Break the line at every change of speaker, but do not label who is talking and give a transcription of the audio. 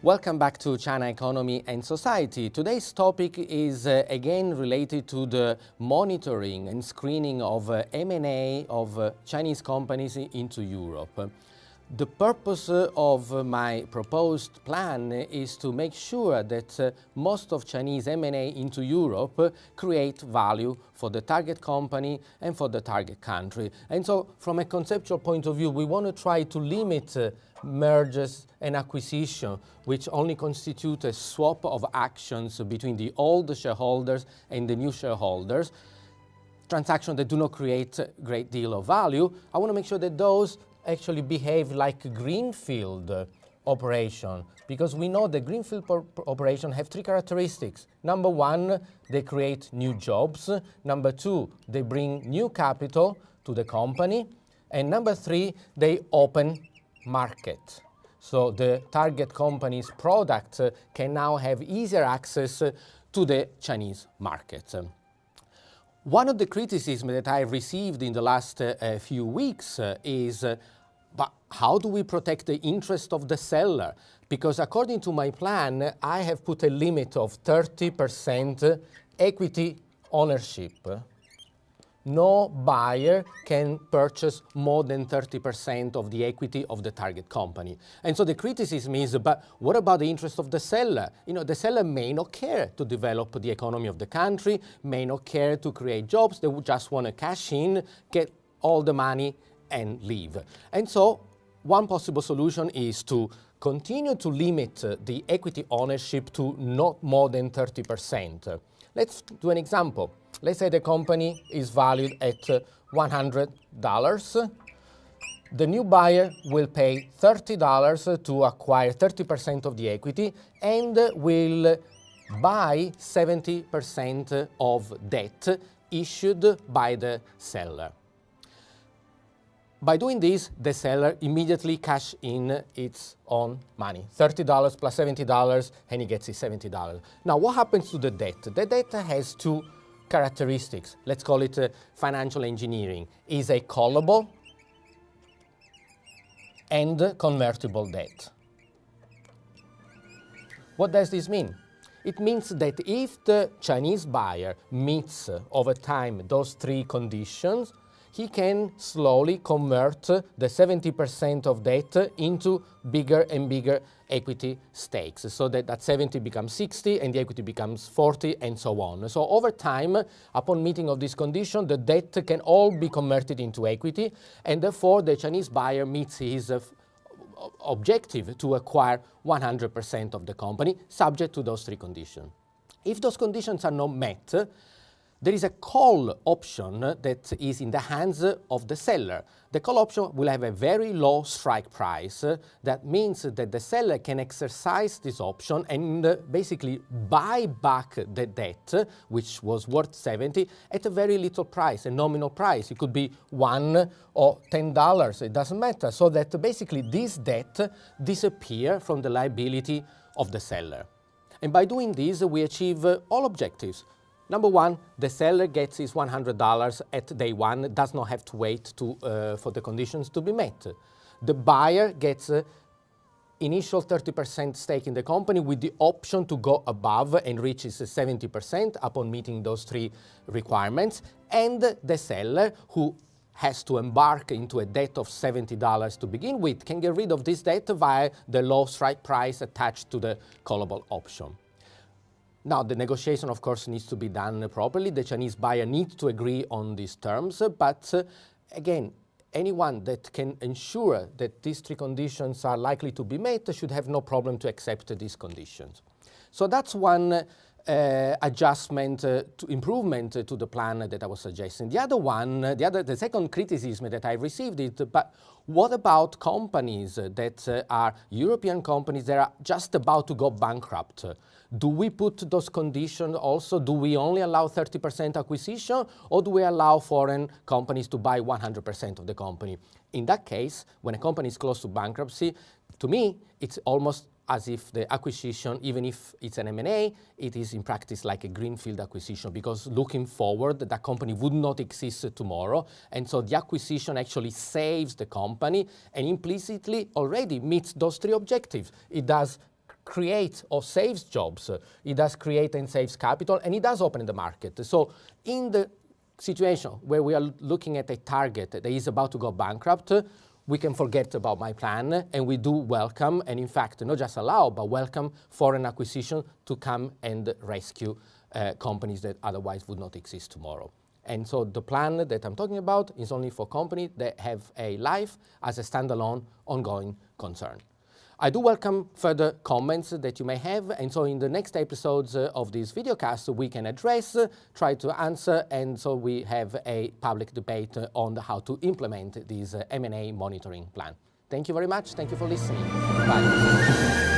Welcome back to China Economy and Society. Today's topic is again related to the monitoring and screening of M&A of Chinese companies into Europe. The purpose of my proposed plan is to make sure that most of Chinese M&A into Europe create value for the target company and for the target country. And so from a conceptual point of view, we want to try to limit mergers and acquisition, which only constitute a swap of actions between the old shareholders and the new shareholders, transactions that do not create a great deal of value. I want to make sure that those actually behave like a greenfield operation, because we know the greenfield operation have three characteristics. Number one, they create new jobs. Number two, they bring new capital to the company. And number three, they open market. So the target company's product can now have easier access to the Chinese market. One of the criticisms that I received in the last few weeks is, but how do we protect the interest of the seller? Because according to my plan, I have put a limit of 30% equity ownership. No buyer can purchase more than 30% of the equity of the target company. And so the criticism is, but what about the interest of the seller? You know, the seller may not care to develop the economy of the country, may not care to create jobs. They would just want to cash in, get all the money and leave. And so one possible solution is to continue to limit the equity ownership to not more than 30%. Let's do an example. Let's say the company is valued at $100. The new buyer will pay $30 to acquire 30% of the equity and will buy 70% of debt issued by the seller. By doing this, the seller immediately cash in its own money, $30 plus $70, and he gets his $70. Now, what happens to the debt? The debt has two characteristics. Let's call it financial engineering. Is a callable and convertible debt. What does this mean? It means that if the Chinese buyer meets over time those three conditions, he can slowly convert the 70% of debt into bigger and bigger equity stakes, so that 70 becomes 60 and the equity becomes 40 and so on. So over time, upon meeting of this condition, the debt can all be converted into equity, and therefore the Chinese buyer meets his objective to acquire 100% of the company, subject to those three conditions. If those conditions are not met, there is a call option that is in the hands of the seller. The call option will have a very low strike price. That means that the seller can exercise this option and basically buy back the debt, which was worth 70, at a very little price, a nominal price. It could be $1 or $10, it doesn't matter. So that basically this debt disappears from the liability of the seller. And by doing this, we achieve all objectives. Number one, the seller gets his $100 at day one, does not have to wait for the conditions to be met. The buyer gets initial 30% stake in the company with the option to go above and reaches 70% upon meeting those three requirements. And the seller, who has to embark into a debt of $70 to begin with, can get rid of this debt via the low strike price attached to the callable option. Now, the negotiation, of course, needs to be done properly. The Chinese buyer needs to agree on these terms. But again, anyone that can ensure that these three conditions are likely to be met should have no problem to accept these conditions. So that's one adjustment, improvement to the plan that I was suggesting. The other one, the second criticism that I received is, but what about companies that are European companies that are just about to go bankrupt? Do we put those conditions also? Do we only allow 30% acquisition, or do we allow foreign companies to buy 100% of the company? In that case, when a company is close to bankruptcy, to me, it's almost as if the acquisition, even if it's an M&A, it is in practice like a greenfield acquisition, because looking forward, that company would not exist tomorrow. And so the acquisition actually saves the company and implicitly already meets those three objectives. It does create or saves jobs, it does create and saves capital, and it does open the market. So in the situation where we are looking at a target that is about to go bankrupt, we can forget about my plan, and we do welcome, and in fact, not just allow, but welcome foreign acquisition to come and rescue companies that otherwise would not exist tomorrow. And so the plan that I'm talking about is only for companies that have a life as a standalone ongoing concern. I do welcome further comments that you may have, and so in the next episodes of this videocast we can address, try to answer, and so we have a public debate on how to implement this M&A monitoring plan. Thank you very much. Thank you for listening. Bye.